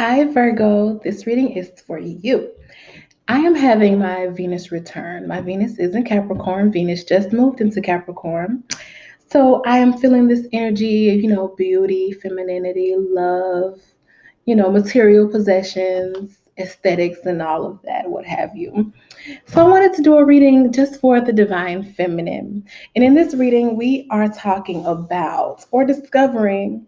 Hi, Virgo. This reading is for you. I am having my Venus return. My Venus is in Capricorn. Venus just moved into Capricorn. So I am feeling this energy, beauty, femininity, love, material possessions, aesthetics, and all of that, what have you. So I wanted to do a reading just for the divine feminine. And in this reading, we are talking about or discovering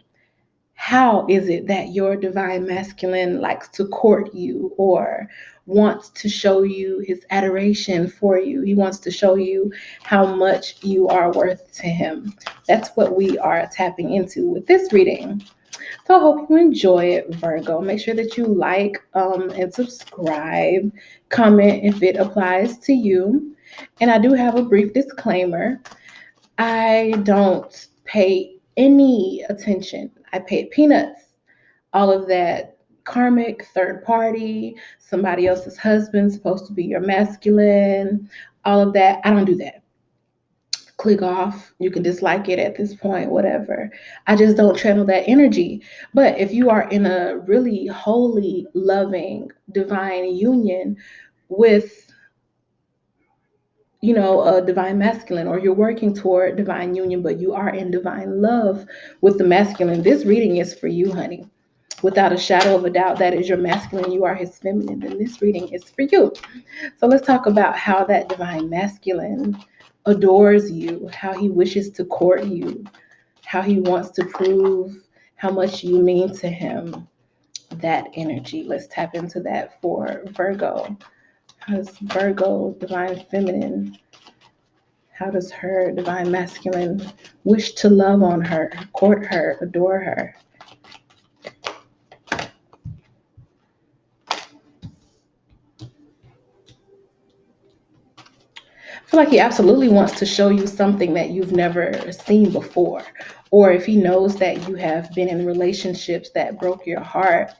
how is it that your divine masculine likes to court you or wants to show you his adoration for you? He wants to show you how much you are worth to him. That's what we are tapping into with this reading. So I hope you enjoy it, Virgo. Make sure that you like and subscribe, comment if it applies to you. And I do have a brief disclaimer. I don't pay any attention. I pay peanuts. All of that karmic, third party, somebody else's husband supposed to be your masculine, all of that. I don't do that. Click off. You can dislike it at this point, whatever. I just don't channel that energy. But if you are in a really holy, loving, divine union with a divine masculine, or you're working toward divine union, but you are in divine love with the masculine, this reading is for you, honey. Without a shadow of a doubt, that is your masculine, you are his feminine, then this reading is for you. So let's talk about how that divine masculine adores you, how he wishes to court you, how he wants to prove how much you mean to him. That energy, let's tap into that for Virgo. How does Virgo, divine feminine, how does her divine masculine wish to love on her, court her, adore her? I feel like he absolutely wants to show you something that you've never seen before. Or if he knows that you have been in relationships that broke your heart,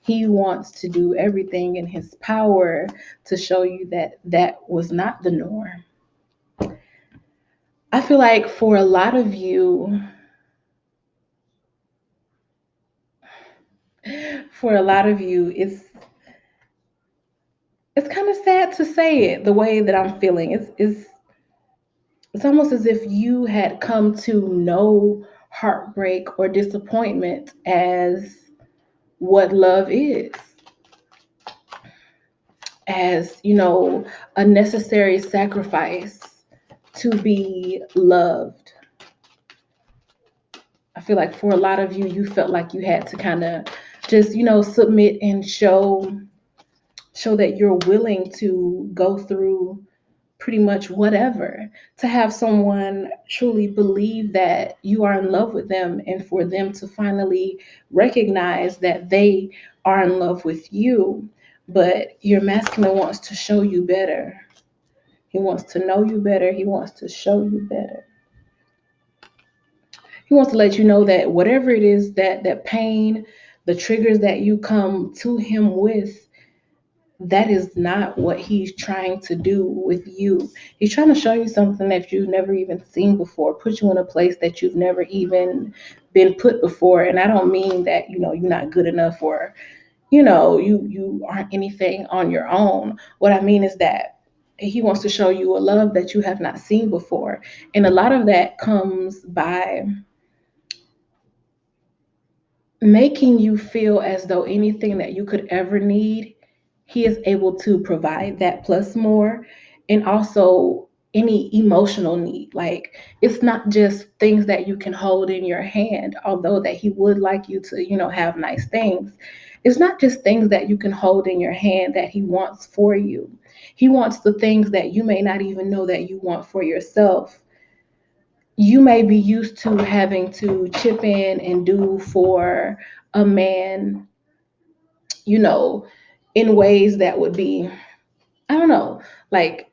he wants to do everything in his power to show you that that was not the norm. I feel like for a lot of you, it's kind of sad to say it the way that I'm feeling. It's almost as if you had come to know heartbreak or disappointment as what love is, as, a necessary sacrifice to be loved. I feel like for a lot of you, you felt like you had to kind of just, submit and show that you're willing to go through pretty much whatever, to have someone truly believe that you are in love with them, and for them to finally recognize that they are in love with you. But your masculine wants to show you better. He wants to know you better. He wants to show you better. He wants to let you know that whatever it is, that pain, the triggers that you come to him with, that is not what he's trying to do with you. He's trying to show you something that you've never even seen before, put you in a place that you've never even been put before. And I don't mean that, you're not good enough, or, you aren't anything on your own. What I mean is that he wants to show you a love that you have not seen before. And a lot of that comes by making you feel as though anything that you could ever need, he is able to provide that plus more. And also any emotional need. Like, it's not just things that you can hold in your hand, although that he would like you to, have nice things. It's not just things that you can hold in your hand that he wants for you. He wants the things that you may not even know that you want for yourself. You may be used to having to chip in and do for a man, you know, in ways that would be, I don't know, like,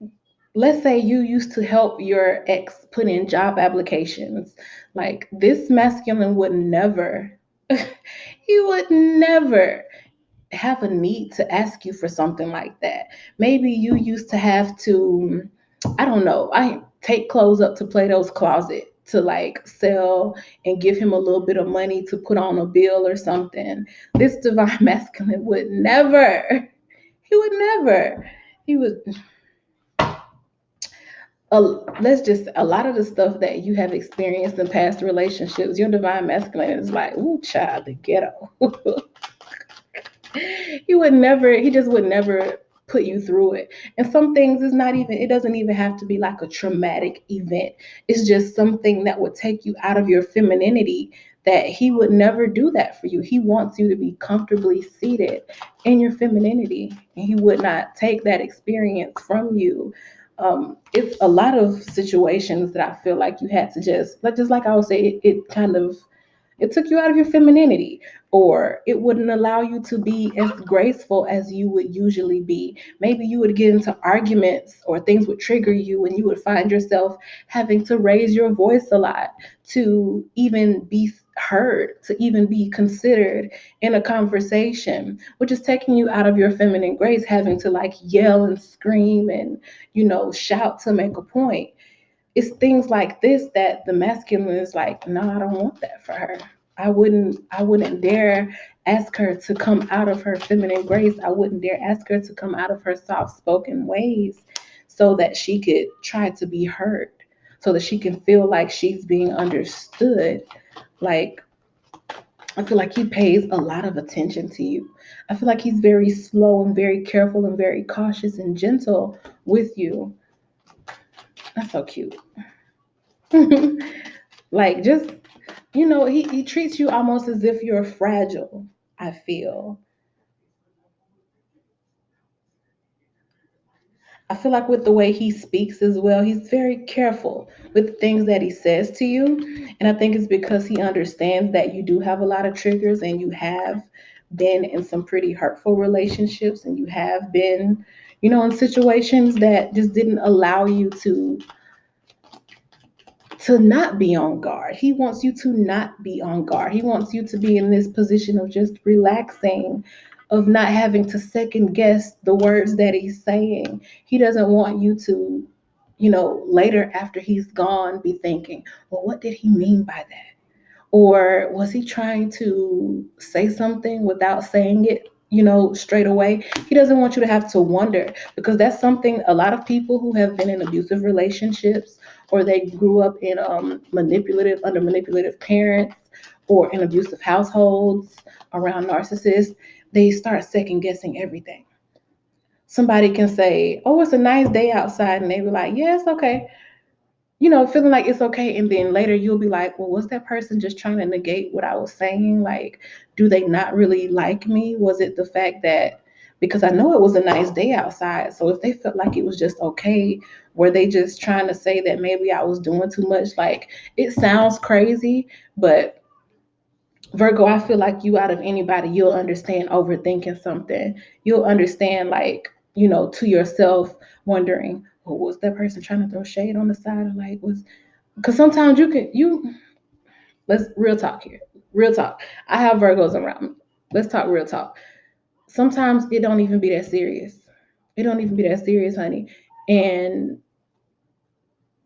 let's say you used to help your ex put in job applications. Like, this masculine would never, he would never have a need to ask you for something like that. Maybe you used to have to, I don't know, I take clothes up to Plato's closet to like sell and give him a little bit of money to put on a bill or something. This divine masculine would never. He would never. He would. Let's just a lot of the stuff that you have experienced in past relationships. Your divine masculine is like, ooh, child, the ghetto. He just would never put you through it. And some things is not even, it doesn't even have to be like a traumatic event. It's just something that would take you out of your femininity, that he would never do that for you. He wants you to be comfortably seated in your femininity, and he would not take that experience from you. It's a lot of situations that I feel like you had to just like I would say, it kind of, it took you out of your femininity, or it wouldn't allow you to be as graceful as you would usually be. Maybe you would get into arguments or things would trigger you and you would find yourself having to raise your voice a lot to even be heard, to even be considered in a conversation, which is taking you out of your feminine grace, having to like yell and scream and, shout to make a point. It's things like this that the masculine is like, no, I don't want that for her. I wouldn't dare ask her to come out of her feminine grace. I wouldn't dare ask her to come out of her soft spoken ways so that she could try to be heard, so that she can feel like she's being understood. Like, I feel like he pays a lot of attention to you. I feel like he's very slow and very careful and very cautious and gentle with you. That's so cute. Like, just, he treats you almost as if you're fragile, I feel. I feel like with the way he speaks as well, he's very careful with things that he says to you. And I think it's because he understands that you do have a lot of triggers and you have been in some pretty hurtful relationships, and you have been, in situations that just didn't allow you to not be on guard. He wants you to not be on guard. He wants you to be in this position of just relaxing, of not having to second guess the words that he's saying. He doesn't want you to, later after he's gone, be thinking, well, what did he mean by that? Or was he trying to say something without saying it, straight away? He doesn't want you to have to wonder, because that's something a lot of people who have been in abusive relationships, or they grew up in under manipulative parents, or in abusive households around narcissists, they start second guessing everything. Somebody can say, oh, it's a nice day outside, and they be like, yeah, it's okay, feeling like it's okay. And then later you'll be like, well, was that person just trying to negate what I was saying? Like, do they not really like me? Was it the fact that, because I know it was a nice day outside, so if they felt like it was just okay, were they just trying to say that maybe I was doing too much? Like, it sounds crazy, but Virgo, I feel like you out of anybody, you'll understand overthinking something. You'll understand, like, to yourself, wondering, well, was that person trying to throw shade on the side? Or like, was, because sometimes let's real talk here. Real talk. I have Virgos around me. Let's talk real talk. Sometimes it don't even be that serious. It don't even be that serious, honey. And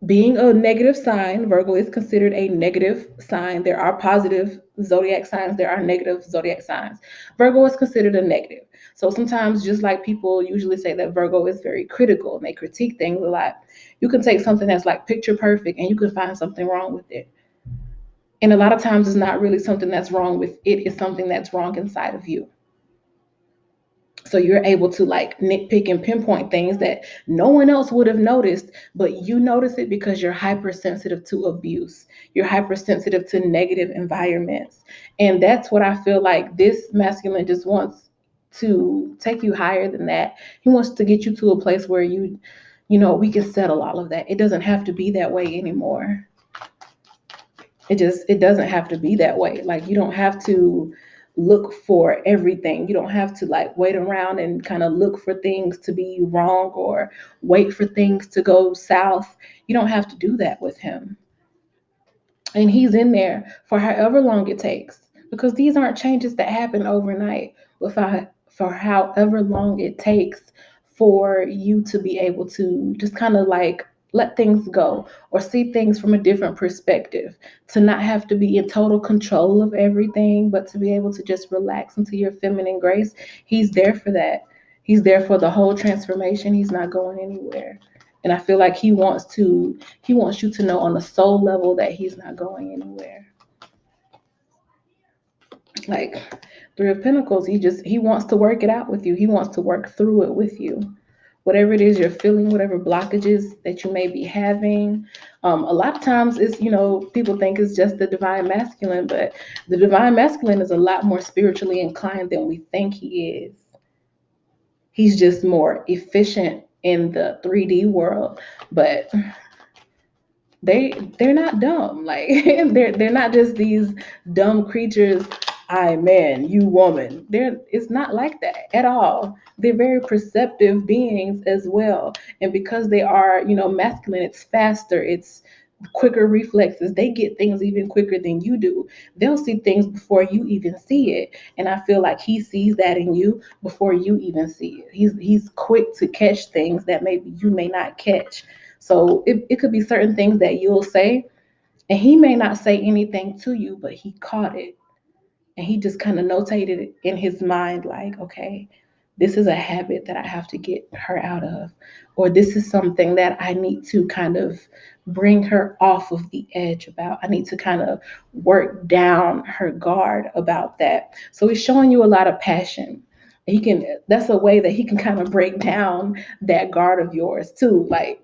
being a negative sign, Virgo is considered a negative sign. There are positive zodiac signs, there are negative zodiac signs. Virgo is considered a negative. So sometimes, just like people usually say that Virgo is very critical and they critique things a lot, you can take something that's like picture perfect and you can find something wrong with it. And a lot of times it's not really something that's wrong with it, it's something that's wrong inside of you. So you're able to like nitpick and pinpoint things that no one else would have noticed, but you notice it because you're hypersensitive to abuse. You're hypersensitive to negative environments. And that's what I feel like this masculine just wants to take you higher than that. He wants to get you to a place where we can settle all of that. It doesn't have to be that way anymore. It doesn't have to be that way. Like, you don't have to look for everything. You don't have to like wait around and kind of look for things to be wrong, or wait for things to go south. You don't have to do that with him. And he's in there for however long it takes, because these aren't changes that happen overnight. For however long it takes for you to be able to just kind of like let things go or see things from a different perspective, to not have to be in total control of everything, but to be able to just relax into your feminine grace. He's there for that. He's there for the whole transformation. He's not going anywhere. And I feel like he wants you to know on the soul level that he's not going anywhere. Like Three of Pentacles, he wants to work it out with you. He wants to work through it with you. Whatever it is you're feeling, whatever blockages that you may be having. A lot of times it's, people think it's just the divine masculine, but the divine masculine is a lot more spiritually inclined than we think he is. He's just more efficient in the 3D world, but they're not dumb. Like they're not just these dumb creatures. I man, you woman. It's not like that at all. They're very perceptive beings as well. And because they are, masculine, it's faster, it's quicker reflexes. They get things even quicker than you do. They'll see things before you even see it. And I feel like he sees that in you before you even see it. He's quick to catch things that maybe you may not catch. So it could be certain things that you'll say, and he may not say anything to you, but he caught it. And he just kind of notated it in his mind, like, okay, this is a habit that I have to get her out of, or this is something that I need to kind of bring her off of the edge about. I need to kind of work down her guard about that. So he's showing you a lot of passion. That's a way that he can kind of break down that guard of yours too. Like,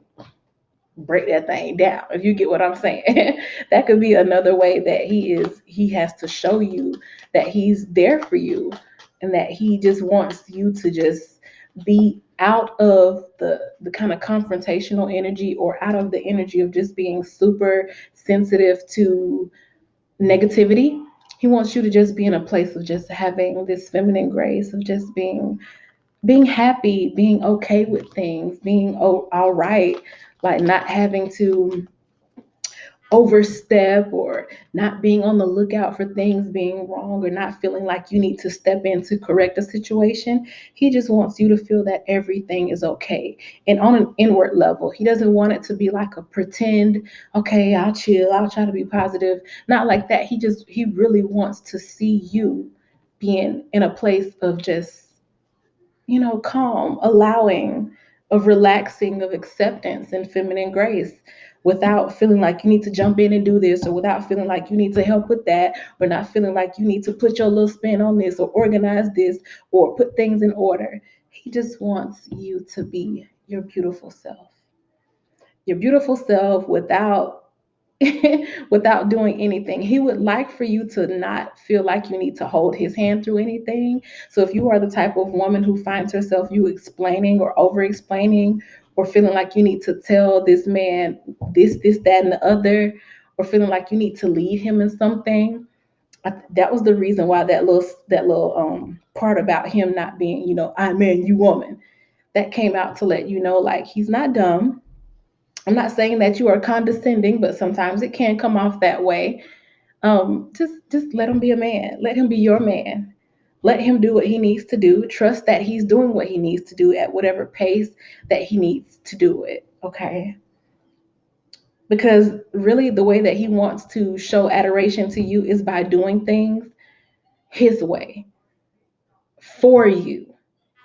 break that thing down, if you get what I'm saying. That could be another way that he has to show you that he's there for you, and that he just wants you to just be out of the kind of confrontational energy, or out of the energy of just being super sensitive to negativity. He wants you to just be in a place of just having this feminine grace, of just being happy, being okay with things, being all right, like not having to overstep, or not being on the lookout for things being wrong, or not feeling like you need to step in to correct a situation. He just wants you to feel that everything is okay. And on an inward level, he doesn't want it to be like a pretend, okay, I'll chill, I'll try to be positive. Not like that. He really wants to see you being in a place of just, calm, allowing, of relaxing, of acceptance and feminine grace, without feeling like you need to jump in and do this, or without feeling like you need to help with that, or not feeling like you need to put your little spin on this, or organize this, or put things in order. He just wants you to be your beautiful self. Your beautiful self without without doing anything. He would like for you to not feel like you need to hold his hand through anything. So if you are the type of woman who finds herself you explaining or over explaining, or feeling like you need to tell this man this, that, and the other, or feeling like you need to lead him in something, that was the reason why that little part about him not being, I man, you woman, that came out to let you know, like, he's not dumb. I'm not saying that you are condescending, but sometimes it can come off that way. Just let him be a man. Let him be your man. Let him do what he needs to do. Trust that he's doing what he needs to do at whatever pace that he needs to do it. Okay. Because really, the way that he wants to show adoration to you is by doing things his way for you.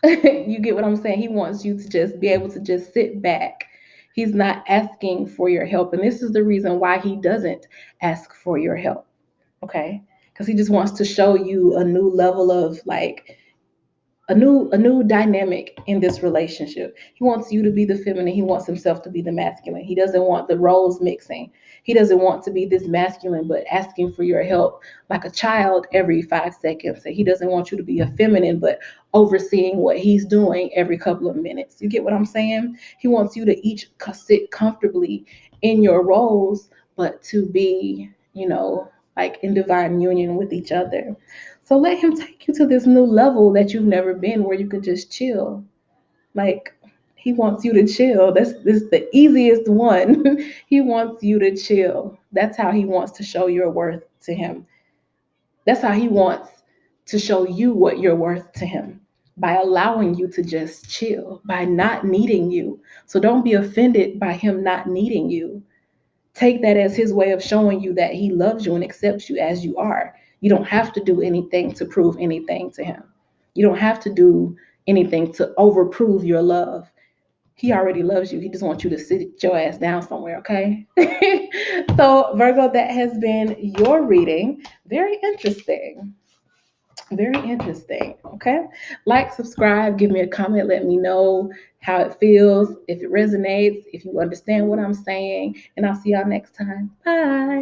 You get what I'm saying? He wants you to just be able to just sit back. He's not asking for your help. And this is the reason why he doesn't ask for your help. Okay. Because he just wants to show you a new level of, like, a new dynamic in this relationship. He wants you to be the feminine. He wants himself to be the masculine. He doesn't want the roles mixing. He doesn't want to be this masculine but asking for your help like a child every 5 seconds. He doesn't want you to be a feminine but overseeing what he's doing every couple of minutes. You get what I'm saying? He wants you to each sit comfortably in your roles, but to be, like in divine union with each other. So let him take you to this new level that you've never been, where you can just chill. Like, he wants you to chill. This is the easiest one. He wants you to chill. That's how he wants to show your worth to him. That's how he wants to show you what you're worth to him. by allowing you to just chill, by not needing you. So don't be offended by him not needing you. Take that as his way of showing you that he loves you and accepts you as you are. You don't have to do anything to prove anything to him. You don't have to do anything to overprove your love. He already loves you. He just wants you to sit your ass down somewhere, okay? So, Virgo, that has been your reading. Very interesting. Very interesting. Okay. Like, subscribe, give me a comment, let me know how it feels, if it resonates, if you understand what I'm saying. And I'll see y'all next time. Bye.